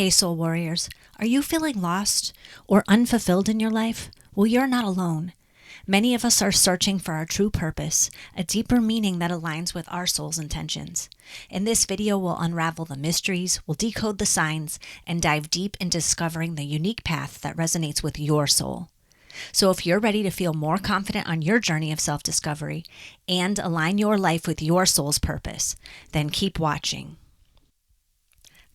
Hey, Soul Warriors, are you feeling lost or unfulfilled in your life? Well, you're not alone. Many of us are searching for our true purpose, a deeper meaning that aligns with our soul's intentions. In this video, we'll unravel the mysteries, we'll decode the signs, and dive deep into discovering the unique path that resonates with your soul. So if you're ready to feel more confident on your journey of self-discovery and align your life with your soul's purpose, then keep watching.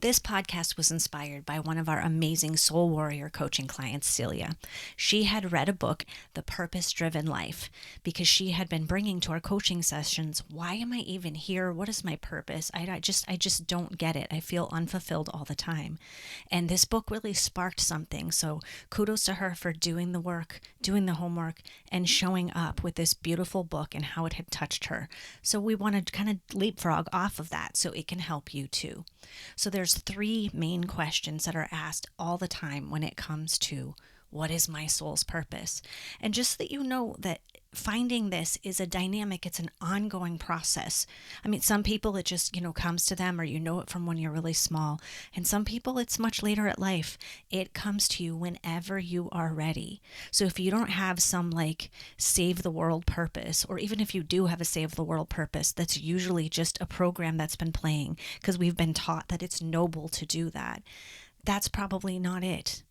This podcast was inspired by one of our amazing Soul Warrior coaching clients, Celia. She had read a book, The Purpose-Driven Life, because she had been bringing to our coaching sessions, why am I even here? What is my purpose? I just don't get it. I feel unfulfilled all the time. And this book really sparked something. So kudos to her for doing the work, doing the homework, and showing up with this beautiful book and how it had touched her. So we want to kind of leapfrog off of that so it can help you too. So there's three main questions that are asked all the time when it comes to what is my soul's purpose? And just so that you know that finding this is a dynamic, it's an ongoing process. I mean, some people it just, comes to them or it from when you're really small. And some people it's much later at life. It comes to you whenever you are ready. So if you don't have some save the world purpose, or even if you do have a save the world purpose, that's usually just a program that's been playing because we've been taught that it's noble to do that. That's probably not it.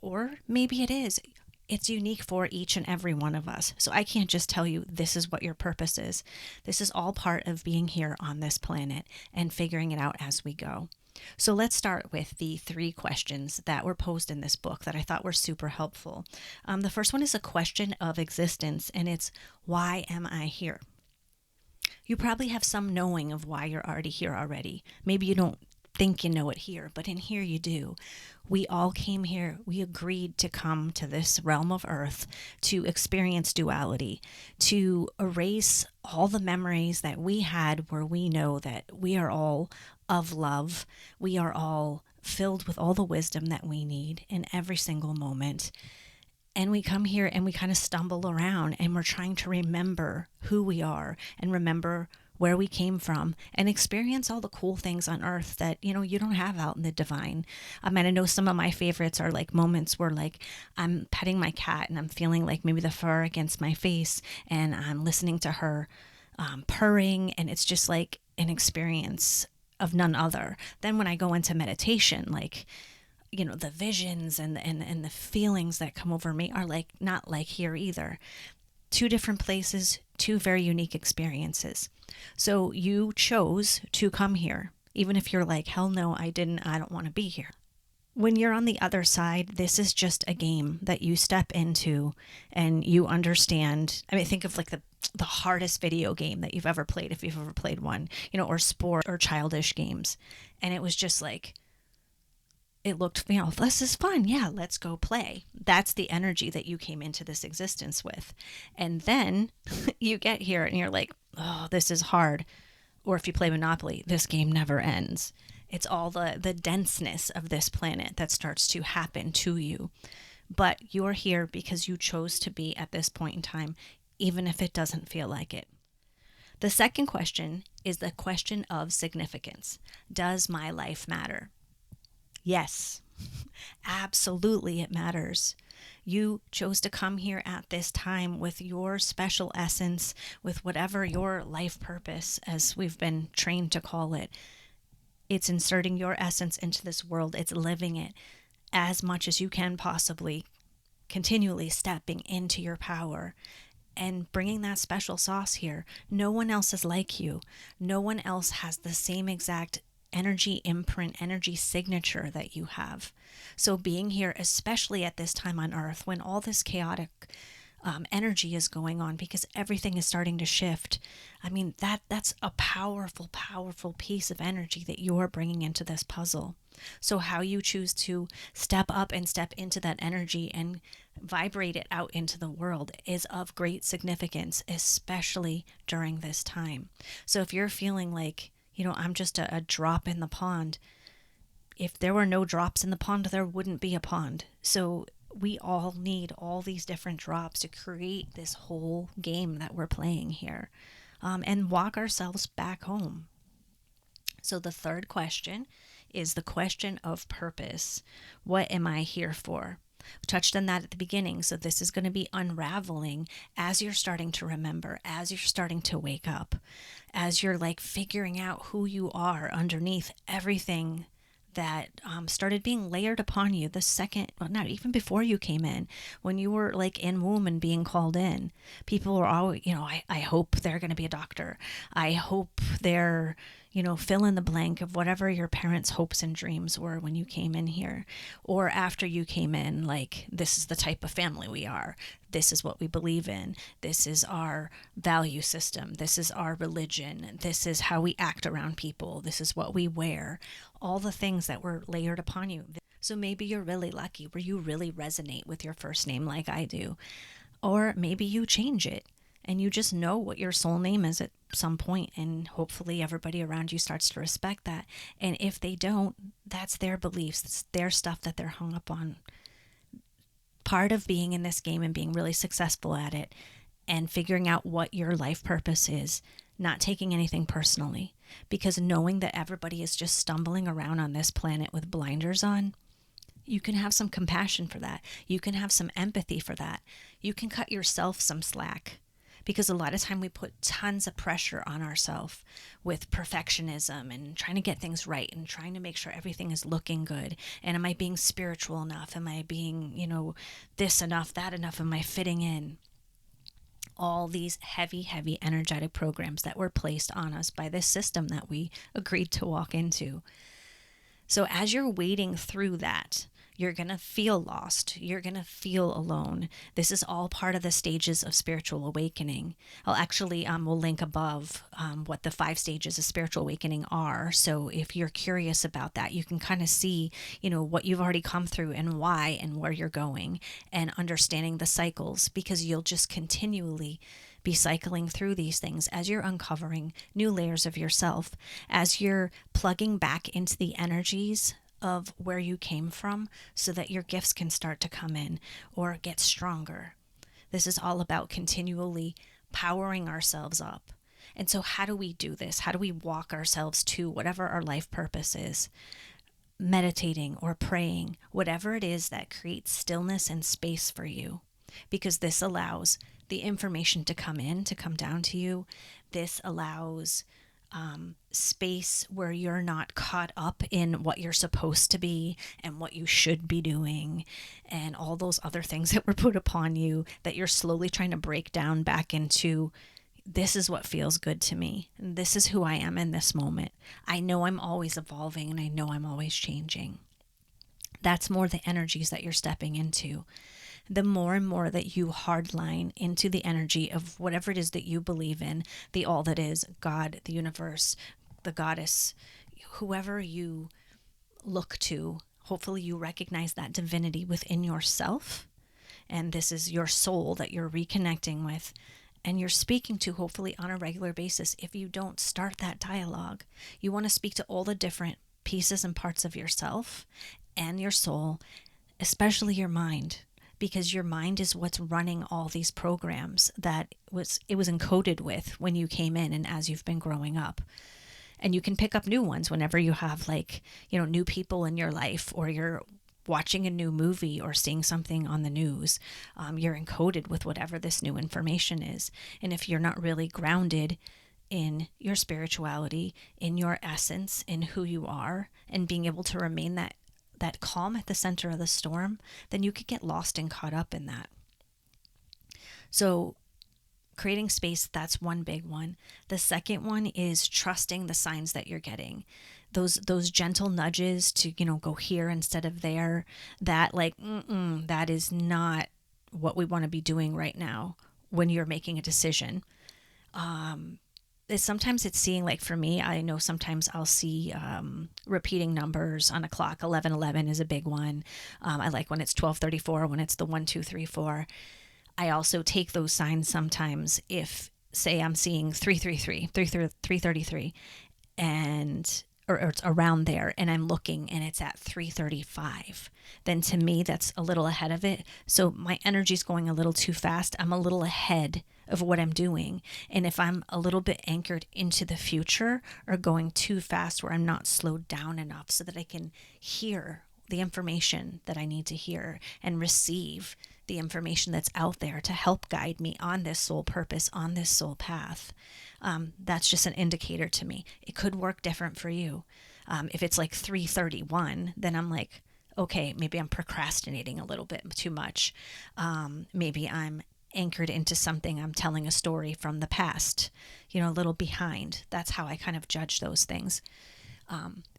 Or maybe it is. It's unique for each and every one of us. So I can't just tell you this is what your purpose is. This is all part of being here on this planet and figuring it out as we go. So let's start with the three questions that were posed in this book that I thought were super helpful. The first one is a question of existence, and it's, why am I here? You probably have some knowing of why you're already here already. Maybe you don't think you know it here, but in here you do. We all came here. We agreed to come to this realm of earth to experience duality, to erase all the memories that we had where we know that we are all of love. We are all filled with all the wisdom that we need in every single moment. And we come here and we kind of stumble around and we're trying to remember who we are and remember where we came from and experience all the cool things on earth that, you don't have out in the divine. And I know some of my favorites are moments where I'm petting my cat and I'm feeling maybe the fur against my face and I'm listening to her purring, and it's just an experience of none other. Then when I go into meditation, the visions and the feelings that come over me are not like here either. Two different places, two very unique experiences. So you chose to come here, even if you're hell no, I don't want to be here. When you're on the other side, this is just a game that you step into and you understand. I mean, think of the hardest video game that you've ever played, if you've ever played one, or sport or childish games. And it was just it looked, this is fun. Yeah, let's go play. That's the energy that you came into this existence with. And then you get here and you're oh, this is hard. Or if you play Monopoly, this game never ends. It's all the denseness of this planet that starts to happen to you. But you're here because you chose to be at this point in time, even if it doesn't feel like it. The second question is the question of significance. Does my life matter? Yes, absolutely it matters. You chose to come here at this time with your special essence, with whatever your life purpose, as we've been trained to call it. It's inserting your essence into this world. It's living it as much as you can possibly, continually stepping into your power and bringing that special sauce here. No one else is like you. No one else has the same exact energy imprint, energy signature that you have. So being here, especially at this time on earth, when all this chaotic energy is going on because everything is starting to shift. I mean, that's a powerful, powerful piece of energy that you are bringing into this puzzle. So how you choose to step up and step into that energy and vibrate it out into the world is of great significance, especially during this time. So if you're feeling I'm just a drop in the pond. If there were no drops in the pond, there wouldn't be a pond. So we all need all these different drops to create this whole game that we're playing here, and walk ourselves back home. So the third question is the question of purpose. What am I here for? We touched on that at the beginning. So this is going to be unraveling as you're starting to remember, as you're starting to wake up, as you're like figuring out who you are underneath everything that started being layered upon you the second, well, not even before you came in, when you were like in womb and being called in. People were always, I hope they're going to be a doctor. I hope they're, fill in the blank of whatever your parents' hopes and dreams were when you came in here. Or after you came in, like, this is the type of family we are. This is what we believe in. This is our value system. This is our religion. This is how we act around people. This is what we wear. All the things that were layered upon you. So maybe you're really lucky where you really resonate with your first name like I do. Or maybe you change it and you just know what your soul name is at some point, and hopefully everybody around you starts to respect that. And if they don't, that's their beliefs. It's their stuff that they're hung up on. Part of being in this game and being really successful at it and figuring out what your life purpose is, not taking anything personally, because knowing that everybody is just stumbling around on this planet with blinders on, you can have some compassion for that. You can have some empathy for that. You can cut yourself some slack, because a lot of time we put tons of pressure on ourselves with perfectionism and trying to get things right and trying to make sure everything is looking good. And am I being spiritual enough? Am I being, this enough, that enough? Am I fitting in? All these heavy, heavy energetic programs that were placed on us by this system that we agreed to walk into. So as you're wading through that, you're going to feel lost. You're going to feel alone. This is all part of the stages of spiritual awakening. I'll actually, we'll link above what the 5 stages of spiritual awakening are. So if you're curious about that, you can kind of see, what you've already come through and why and where you're going, and understanding the cycles, because you'll just continually be cycling through these things as you're uncovering new layers of yourself, as you're plugging back into the energies of where you came from, so that your gifts can start to come in or get stronger. This is all about continually powering ourselves up. And so how do we do this? How do we walk ourselves to whatever our life purpose is? Meditating or praying, whatever it is that creates stillness and space for you, because this allows the information to come in, to come down to you. This allows space where you're not caught up in what you're supposed to be and what you should be doing and all those other things that were put upon you, that you're slowly trying to break down back into, this is what feels good to me. And this is who I am in this moment. I know I'm always evolving and I know I'm always changing. That's more the energies that you're stepping into. The more and more that you hardline into the energy of whatever it is that you believe in, the all that is, God, the universe, the goddess, whoever you look to, hopefully you recognize that divinity within yourself. And this is your soul that you're reconnecting with and you're speaking to, hopefully on a regular basis. If you don't start that dialogue, you want to speak to all the different pieces and parts of yourself and your soul, especially your mind, because your mind is what's running all these programs that it was encoded with when you came in and as you've been growing up. And you can pick up new ones whenever you have new people in your life, or you're watching a new movie or seeing something on the news. You're encoded with whatever this new information is. And if you're not really grounded in your spirituality, in your essence, in who you are, and being able to remain that calm at the center of the storm, then you could get lost and caught up in that. So creating space, that's one big one. The second one is trusting the signs that you're getting. Those gentle nudges to, go here instead of there, that that is not what we want to be doing right now when you're making a decision. Sometimes it's seeing, for me, I know sometimes I'll see repeating numbers on a clock. 11:11 is a big one. I like when it's 12:34, when it's the 1, 2, 3, 4. I also take those signs sometimes if, say, I'm seeing 333, 333, and or it's around there, and I'm looking and it's at 3:35, then to me that's a little ahead of it. So my energy's going a little too fast. I'm a little ahead of what I'm doing. And if I'm a little bit anchored into the future or going too fast where I'm not slowed down enough so that I can hear the information that I need to hear and receive the information that's out there to help guide me on this soul purpose, on this soul path. That's just an indicator to me. It could work different for you. If it's like 3:31, then I'm like, okay, maybe I'm procrastinating a little bit too much. Maybe I'm anchored into something. I'm telling a story from the past, a little behind. That's how I kind of judge those things.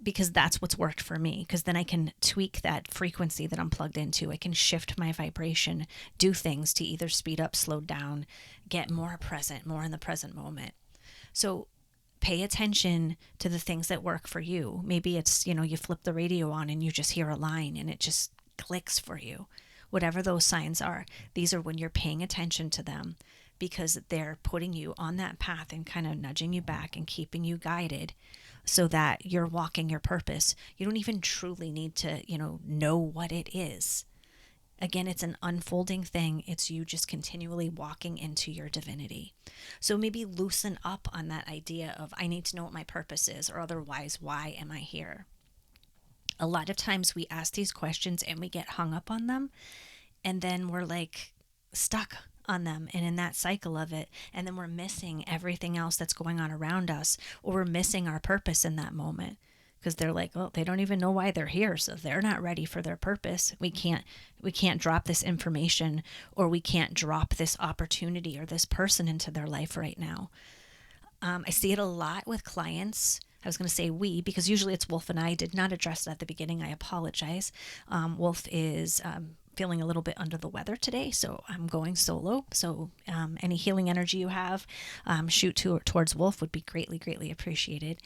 Because that's what's worked for me. Because then I can tweak that frequency that I'm plugged into. I can shift my vibration, do things to either speed up, slow down, get more present, more in the present moment. So pay attention to the things that work for you. Maybe it's, you flip the radio on and you just hear a line and it just clicks for you. Whatever those signs are, these are when you're paying attention to them, because they're putting you on that path and kind of nudging you back and keeping you guided so that you're walking your purpose. You don't even truly need to, know what it is. Again, it's an unfolding thing. It's you just continually walking into your divinity. So maybe loosen up on that idea of, I need to know what my purpose is, or otherwise, why am I here? A lot of times we ask these questions and we get hung up on them, and then we're like stuck on them and in that cycle of it, and then we're missing everything else that's going on around us, or we're missing our purpose in that moment because they're like, well, they don't even know why they're here, so they're not ready for their purpose. We can't drop this information, or we can't drop this opportunity or this person into their life right now. I see it a lot with clients. I was going to say we, because usually it's Wolf and I. Did not address it at the beginning. I apologize. Wolf is feeling a little bit under the weather today, so I'm going solo. So any healing energy you have, shoot towards Wolf would be greatly, greatly appreciated.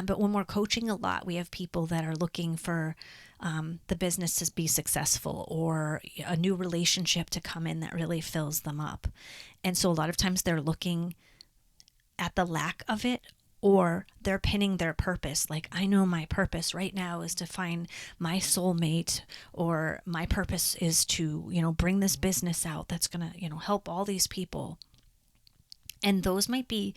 But when we're coaching a lot, we have people that are looking for the business to be successful, or a new relationship to come in that really fills them up. And so a lot of times they're looking at the lack of it, or they're pinning their purpose. Like, I know my purpose right now is to find my soulmate, or my purpose is to, bring this business out that's going to, help all these people. And those might be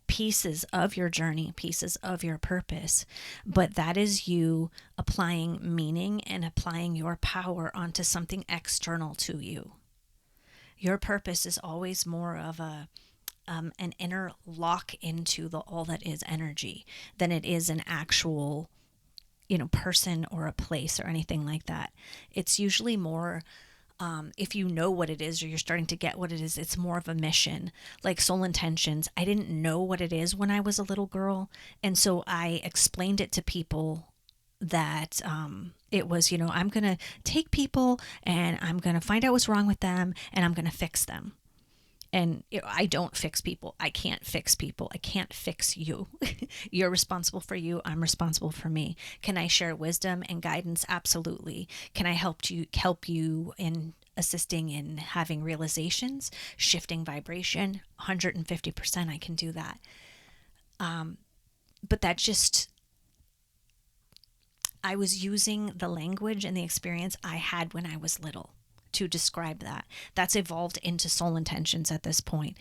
pieces of your journey, pieces of your purpose, but that is you applying meaning and applying your power onto something external to you. Your purpose is always more of an inner lock into the all that is energy than it is an actual, person or a place or anything like that. It's usually more, if you know what it is, or you're starting to get what it is, it's more of a mission. Like soul intentions, I didn't know what it is when I was a little girl, and so I explained it to people that it was, I'm going to take people and I'm going to find out what's wrong with them and I'm going to fix them. And I don't fix people. I can't fix people. I can't fix you. You're responsible for you. I'm responsible for me. Can I share wisdom and guidance? Absolutely. Can I help you in assisting in having realizations, shifting vibration? 150% I can do that. But that just, I was using the language and the experience I had when I was little to describe that. That's evolved into soul intentions at this point,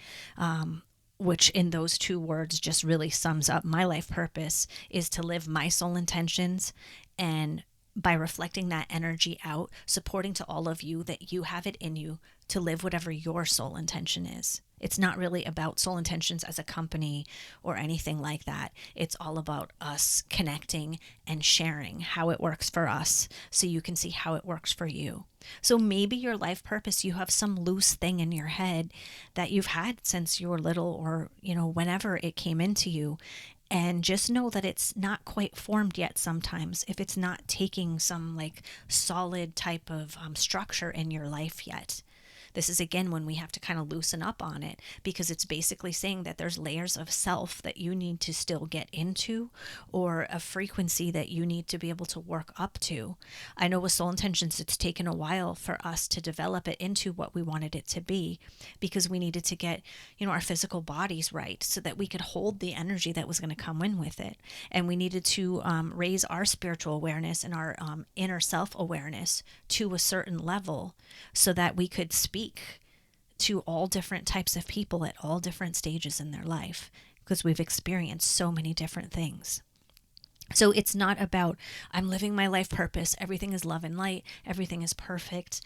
which in those two words just really sums up my life purpose, is to live my soul intentions, and by reflecting that energy out, supporting to all of you that you have it in you to live whatever your soul intention is. It's not really about soul intentions as a company or anything like that. It's all about us connecting and sharing how it works for us, so you can see how it works for you. So maybe your life purpose, you have some loose thing in your head that you've had since you were little, or, whenever it came into you. And just know that it's not quite formed yet sometimes, if it's not taking some like solid type of structure in your life yet. This is again when we have to kind of loosen up on it, because it's basically saying that there's layers of self that you need to still get into, or a frequency that you need to be able to work up to. I know with soul intentions, it's taken a while for us to develop it into what we wanted it to be, because we needed to get, our physical bodies right so that we could hold the energy that was going to come in with it. And we needed to raise our spiritual awareness and our inner self awareness to a certain level so that we could speak to all different types of people at all different stages in their life, because we've experienced so many different things. So it's not about, I'm living my life purpose, everything is love and light, everything is perfect.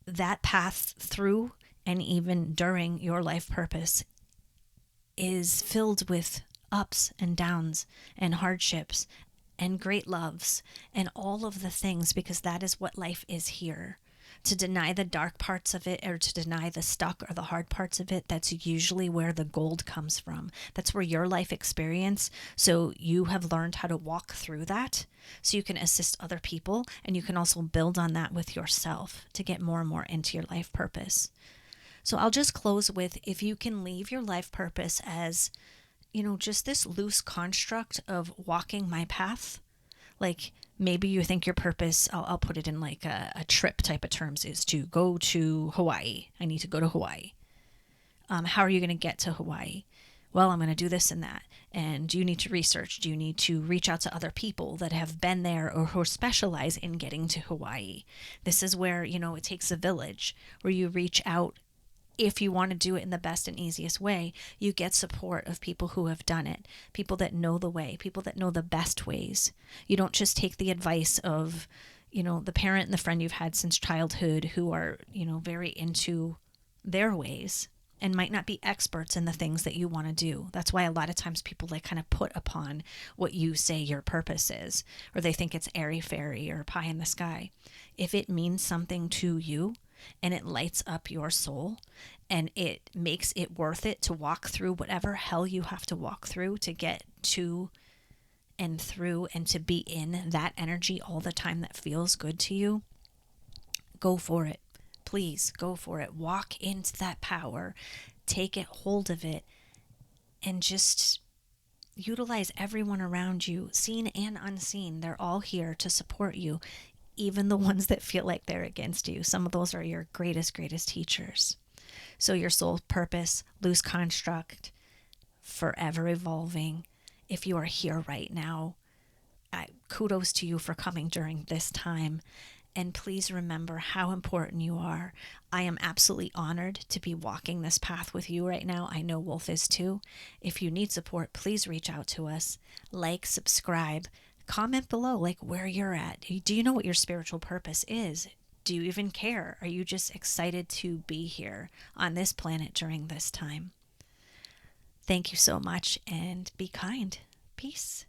That path through and even during your life purpose is filled with ups and downs and hardships and great loves and all of the things, because that is what life is here. To deny the dark parts of it, or to deny the stuck or the hard parts of it, that's usually where the gold comes from. That's where your life experience, so you have learned how to walk through that so you can assist other people, and you can also build on that with yourself to get more and more into your life purpose. So I'll just close with, if you can leave your life purpose as, just this loose construct of walking my path. Like, maybe you think your purpose, I'll put it in like a trip type of terms, is to go to Hawaii. I need to go to Hawaii. How are you going to get to Hawaii? Well, I'm going to do this and that. And do you need to research? Do you need to reach out to other people that have been there or who specialize in getting to Hawaii? This is where, it takes a village, where you reach out. If you want to do it in the best and easiest way, you get support of people who have done it, people that know the way, people that know the best ways. You don't just take the advice of, the parent and the friend you've had since childhood who are, very into their ways and might not be experts in the things that you want to do. That's why a lot of times people kind of put upon what you say your purpose is, or they think it's airy-fairy or pie in the sky. If it means something to you, and it lights up your soul, and it makes it worth it to walk through whatever hell you have to walk through to get to and through and to be in that energy all the time that feels good to you, go for it. Please go for it. Walk into that power, take it, hold of it, and just utilize everyone around you, seen and unseen. They're all here to support you, even the ones that feel like they're against you. Some of those are your greatest teachers. So your soul purpose, loose construct, forever evolving. If you are here right now, kudos to you for coming during this time. And please remember how important you are. I am absolutely honored to be walking this path with you right now. I know Wolf is too. If you need support, please reach out to us. Like, subscribe. Comment below, where you're at. Do you know what your spiritual purpose is? Do you even care? Are you just excited to be here on this planet during this time? Thank you so much, and be kind. Peace.